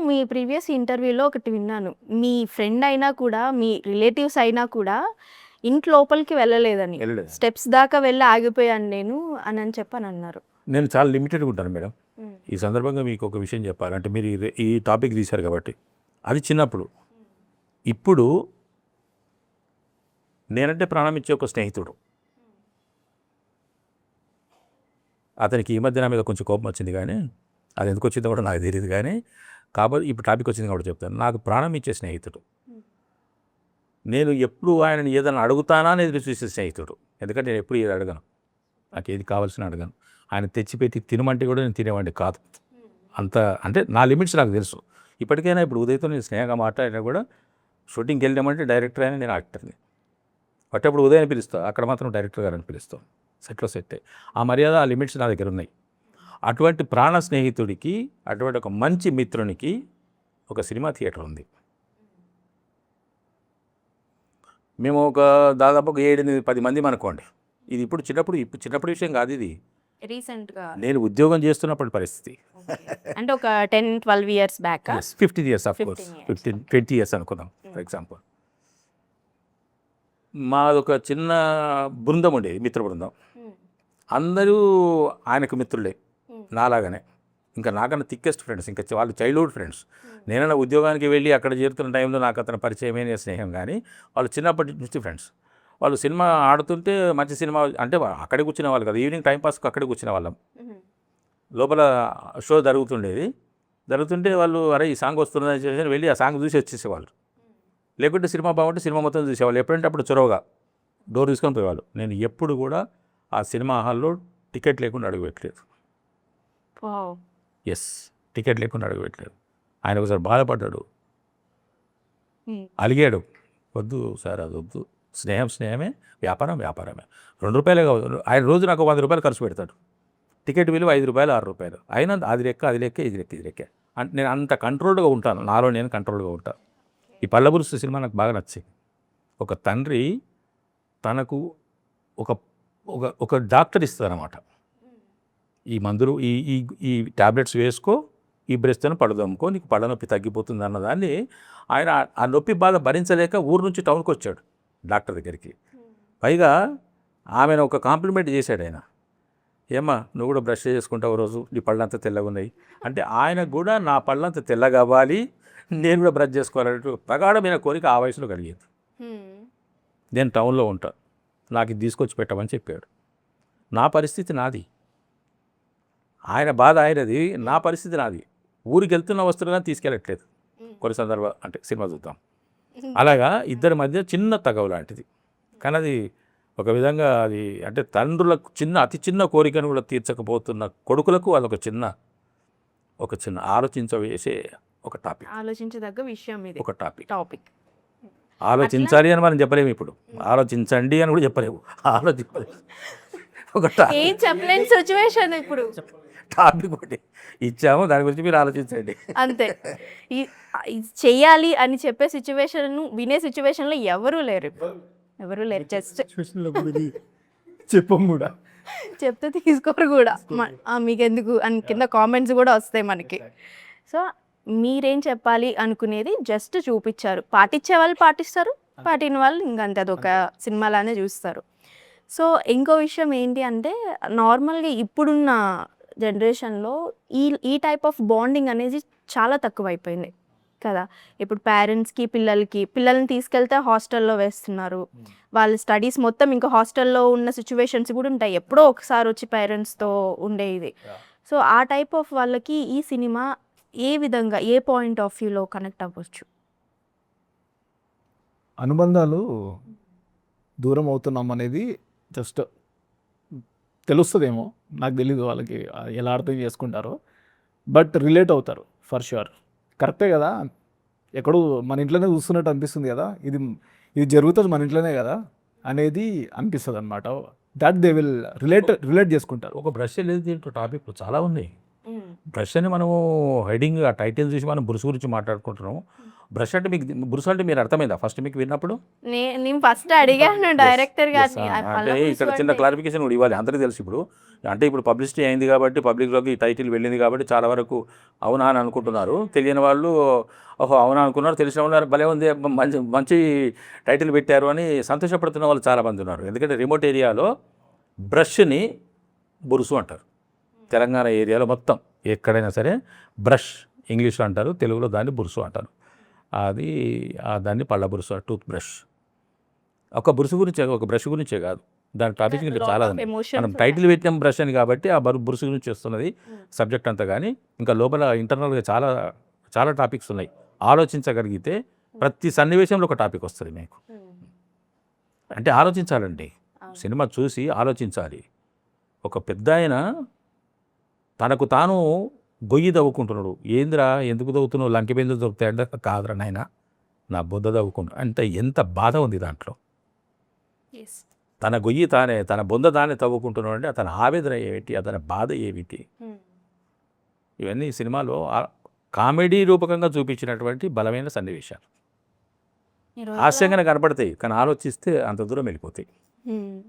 మీ previous ఇంటర్వ్యూలో ఒకటి విన్నాను. మీ ఫ్రెండ్ అయినా కూడా, మీ రిలేటివ్స్ అయినా కూడా ఇంటి లోపలికి వెళ్ళలేదని. వెళ్ళలేదు. స్టెప్స్ దాకా వెళ్ళి ఆగిపోయాను నేను అని చెప్పనన్నారు. నేను చాలా లిమిటెడ్గా ఉంటాను మేడం. హ్మ్. ఈ సందర్భంగా మీకు ఒక విషయం చెప్పాలి. అంటే మీరు ఈ టాపిక్ తీశారు కాబట్టి, అది చిన్నప్పుడు. ఇప్పుడు నేనంటే ప్రాణం ఇచ్చే ఒక స్నేహితుడు, అతనికి ఈ మధ్య నా మీద కొంచెం కోపం వచ్చింది, కానీ అది ఎందుకు వచ్చిందో కూడా నాకు తెలియదు. కానీ కాబట్టి ఇప్పుడు టాపిక్ వచ్చింది కాబట్టి చెప్తాను. నాకు ప్రాణం ఇచ్చే స్నేహితుడు. నేను ఎప్పుడు ఆయనని ఏదైనా అడుగుతానా అనేది చూసే స్నేహితుడు. ఎందుకంటే నేను ఎప్పుడు ఏది అడగను, నాకు ఏది కావాల్సిన అడగను. ఆయన తెచ్చిపెట్టి తినమంటే కూడా నేను తినేవాడిని కాదు. అంత అంటే నా లిమిట్స్ నాకు తెలుసు. ఇప్పటికైనా ఇప్పుడు ఉదయ్తో నేను స్నేహంగా మాట్లాడినా కూడా షూటింగ్కి వెళ్ళామంటే డైరెక్టర్ అయినా నేను యాక్టర్ని. అప్పుడు ఉదయం పిలుస్తాను, అక్కడ మాత్రం డైరెక్టర్ గారని పిలుస్తాం. సెట్లో సెట్టే. ఆ మర్యాద, ఆ లిమిట్స్ నా దగ్గర ఉన్నాయి. అటువంటి ప్రాణ స్నేహితుడికి, అటువంటి ఒక మంచి మిత్రునికి ఒక సినిమా థియేటర్ ఉంది. మేము ఒక దాదాపు ఒక 7-10 మంది అనుకోండి. ఇది ఇప్పుడు చిన్నప్పుడు విషయం కాదు. ఇది రీసెంట్గా నేను ఉద్యోగం చేస్తున్నప్పటి పరిస్థితి. అంటే ఒక 10-12 years back. 15 years of course, 15-20 years అనుకుందాం ఫర్ ఎగ్జాంపుల్. మాదొక చిన్న బృందం ఉండేది, మిత్ర బృందం. అందరూ ఆయనకు మిత్రులే, నాలాగానే. ఇంకా నాకన్నా థిక్కెస్ట్ ఫ్రెండ్స్, ఇంకా వాళ్ళు చైల్డ్హుడ్ ఫ్రెండ్స్. నేనైనా ఉద్యోగానికి వెళ్ళి అక్కడ చేరుతున్న టైంలో నాకు అతను పరిచయమైన స్నేహం, కానీ వాళ్ళు చిన్నప్పటి నుంచి ఫ్రెండ్స్. వాళ్ళు సినిమా ఆడుతుంటే మంచి సినిమా అంటే అక్కడే కూర్చునే వాళ్ళు కదా, ఈవినింగ్ టైంపాస్కి అక్కడే కూర్చునే వాళ్ళం. లోపల షో జరుగుతుంటే వాళ్ళు అరే ఈ సాంగ్ వస్తుందని చెప్పి వెళ్ళి ఆ సాంగ్ చూసి వచ్చేసేవాళ్ళు. లేకుంటే సినిమా బాగుంటే సినిమా మొత్తం చూసేవాళ్ళు. ఎప్పుడంటే అప్పుడు చొరవగా డోర్ తీసుకొని పోయేవాళ్ళు. నేను ఎప్పుడు కూడా ఆ సినిమా హాల్లో టికెట్ లేకుండా అడుగుపెట్టలేదు. ఎస్, టికెట్ లేకుండా అడుగుపెట్టలేదు. ఆయన ఒకసారి బాధపడ్డాడు, అలిగాడు, వద్దు సార్ అది వద్దు, స్నేహమే, వ్యాపారమే. ₹2 కాదు, ఆయన రోజు నాకు ₹100 ఖర్చు పెడతాడు. టికెట్ విలువ ₹5, ₹6. అయినా అది లెక్క ఇది లెక్క. అంటే నేను అంత కంట్రోల్డ్గా ఉంటాను, నాలో నేను కంట్రోల్గా ఉంటాను. ఈ పల్లబురుసు సినిమా నాకు బాగా నచ్చింది. ఒక తండ్రి తనకు ఒక డాక్టర్ ఇస్తారన్నమాట. ఈ మందులు ఈ ట్యాబ్లెట్స్ వేసుకో, ఈ బ్రెస్ట్ని పడదమ్ముకో, నీకు పళ్ళ నొప్పి తగ్గిపోతుంది అన్నదాన్ని ఆయన ఆ నొప్పి బాధ భరించలేక ఊరు నుంచి టౌన్కి వచ్చాడు డాక్టర్ దగ్గరికి. పైగా ఆమెను ఒక కాంప్లిమెంట్ చేశాడు ఆయన. ఏమ్మా నువ్వు కూడా బ్రష్ చేసుకుంటావు రోజు, నీ పళ్ళంతా తెల్లగా ఉన్నాయి అంటే, ఆయనకు కూడా నా పళ్ళంతా తెల్లగా అవ్వాలి, నేను కూడా బ్రష్ చేసుకోవాలంటూ ప్రగాఢమైన కోరిక ఆ వయసులో కలిగేది. నేను టౌన్లో ఉంటాను, నాకు ఇది తీసుకొచ్చి పెట్టమని చెప్పాడు. నా పరిస్థితి నాది, ఆయన బాధ ఆయనది, నా పరిస్థితి నాది. ఊరికి వెళ్తున్న వస్తువులను తీసుకెళ్ళట్లేదు కొన్ని సందర్భాలు, అంటే సినిమా చూద్దాం అలాగా. ఇద్దరి మధ్య చిన్న తగవు లాంటిది. కానీ అది ఒక విధంగా అది అంటే తండ్రులకు అతి చిన్న కోరికను కూడా తీర్చకపోతున్న కొడుకులకు అది ఒక చిన్న ఆలోచించవేసే ఒక టాపిక్, ఆలోచించదగ్గ విషయం ఇది. ఒక టాపిక్. ఆలోచించాలి అని మనం చెప్పలేము, ఇప్పుడు ఆలోచించండి అని కూడా చెప్పలేము, ఒక ఏం చెప్పలేని సిచ్యువేషన్ ఇప్పుడు. టాపిక్ ఒకటి ఇచ్చాము, దాని గురించి మీరు ఆలోచించండి అంతే. చెయ్యాలి అని చెప్పే సిచ్యువేషన్, వినే సిచ్యువేషన్లో ఎవరూ లేరు. జస్ట్ చెప్పం కూడా, చెప్తే తీసుకోరు కూడా. మీకెందుకు అని కింద కామెంట్స్ కూడా వస్తాయి మనకి. సో మీరేం చెప్పాలి అనుకునేది జస్ట్ చూపించారు. పాటించే వాళ్ళు పాటిస్తారు, పాటిన వాళ్ళు ఇంకంతే, అదొక సినిమాలానే చూస్తారు. సో ఇంకో విషయం ఏంటి అంటే, నార్మల్గా ఇప్పుడున్న జనరేషన్లో ఈ టైప్ ఆఫ్ బాండింగ్ అనేది చాలా తక్కువైపోయింది కదా. ఇప్పుడు పేరెంట్స్కి పిల్లల్ని తీసుకెళ్తే హాస్టల్లో వేస్తున్నారు. వాళ్ళ స్టడీస్ మొత్తం ఇంకా హాస్టల్లో ఉన్న సిచ్యువేషన్స్ కూడా ఉంటాయి, ఎప్పుడో ఒకసారి వచ్చి పేరెంట్స్తో ఉండేది. సో ఆ టైప్ ఆఫ్ వాళ్ళకి ఈ సినిమా ఏ విధంగా, ఏ పాయింట్ ఆఫ్ వ్యూలో కనెక్ట్ అవ్వచ్చు? అనుబంధాలు దూరం అవుతున్నాం అనేది జస్ట్ తెలుస్తుందేమో, నాకు తెలీదు వాళ్ళకి ఎలా అర్థం చేసుకుంటారో, బట్ రిలేట్ అవుతారు ఫర్ ష్యూర్. కరెక్టే కదా, ఎక్కడో మన ఇంట్లోనే చూస్తున్నట్టు అనిపిస్తుంది కదా, ఇది జరుగుతుంది మన ఇంట్లోనే కదా అనేది అనిపిస్తుంది అనమాట. దట్ దే విల్ రిలేట్ చేసుకుంటారు. ఒక బ్రష్ లేదు దీంట్లో, టాపిక్ చాలా ఉంది. బ్రష్ అని మనము హెడింగ్ ఆ టైటిల్ చూసి మనం బ్రష్ గురించి మాట్లాడుకుంటున్నాము. బ్రష్ అంటే మీకు బురుసు అంటే మీరు అర్థమైందా ఫస్ట్ మీకు విన్నప్పుడు? నేను ఫస్ట్ అడిగాను డైరెక్టర్ గారిని Yes, ఆ అంటే పళ్ళ ఇక్కడ పులుసు చిన్న అంటే- క్లారిఫికేషన్ కూడా ఇవ్వాలి, అందరికీ తెలుసు ఇప్పుడు. అంటే ఇప్పుడు పబ్లిసిటీ అయింది కాబట్టి పబ్లిక్లోకి టైటిల్ వెళ్ళింది కాబట్టి చాలా వరకు అవునా అని అనుకుంటున్నారు. తెలియని వాళ్ళు ఓహో అవునా అనుకున్నారు, తెలిసిన వాళ్ళు భలే ఉంది మంచి మంచి టైటిల్ పెట్టారు అని సంతోషపడుతున్న వాళ్ళు చాలామంది ఉన్నారు. ఎందుకంటే రిమోట్ ఏరియాలో బ్రష్ని బురుసు అంటారు. తెలంగాణ ఏరియాలో మొత్తం ఎక్కడైనా సరే బ్రష్ ఇంగ్లీష్లో అంటారు, తెలుగులో దాన్ని బురుసు అంటారు. అది దాన్ని పళ్ళ బురుసు, టూత్ బ్రష్. ఒక బురుసు గురించే, ఒక బ్రష్ గురించే కాదు, దాని టాపిక్ ఇంకా Lot చాలా of ఉన్నాయి. emotions మనం ఉన్నాయి. టైటిల్ పెట్టినాం బ్రష్ అని కాబట్టి ఆ బురుసు గురించి వస్తున్నది సబ్జెక్ట్ అంతా. కానీ ఇంకా లోపల ఇంటర్నల్గా చాలా చాలా టాపిక్స్ ఉన్నాయి. ఆలోచించగలిగితే ప్రతి సన్నివేశంలో ఒక టాపిక్ వస్తుంది మీకు. అంటే ఆలోచించాలండి, సినిమా చూసి ఆలోచించాలి. ఒక పెద్ద ఆయన తనకు తాను గొయ్యి తవ్వుకుంటున్నాడు. ఏందిరా ఎందుకు తవ్వుతున్నావు, లంకి బిందు దొరుకుతాయంటే కాదురా నాయన నా బుద్ధ తవ్వుకుంటా అంటే ఎంత బాధ ఉంది దాంట్లో. Yes. తన గొయ్యి తానే, తన బొంద తానే తవ్వుకుంటున్నాడు అంటే అతని ఆవేదన ఏమిటి, అతని బాధ ఏమిటి, ఇవన్నీ సినిమాలో కామెడీ రూపకంగా చూపించినటువంటి బలమైన సన్నివేశాలు. ఈ రోజుల్లో- హాస్యంగానే కనపడతాయి కానీ ఆలోచిస్తే అంత దూరం వెళ్ళిపోతాయి.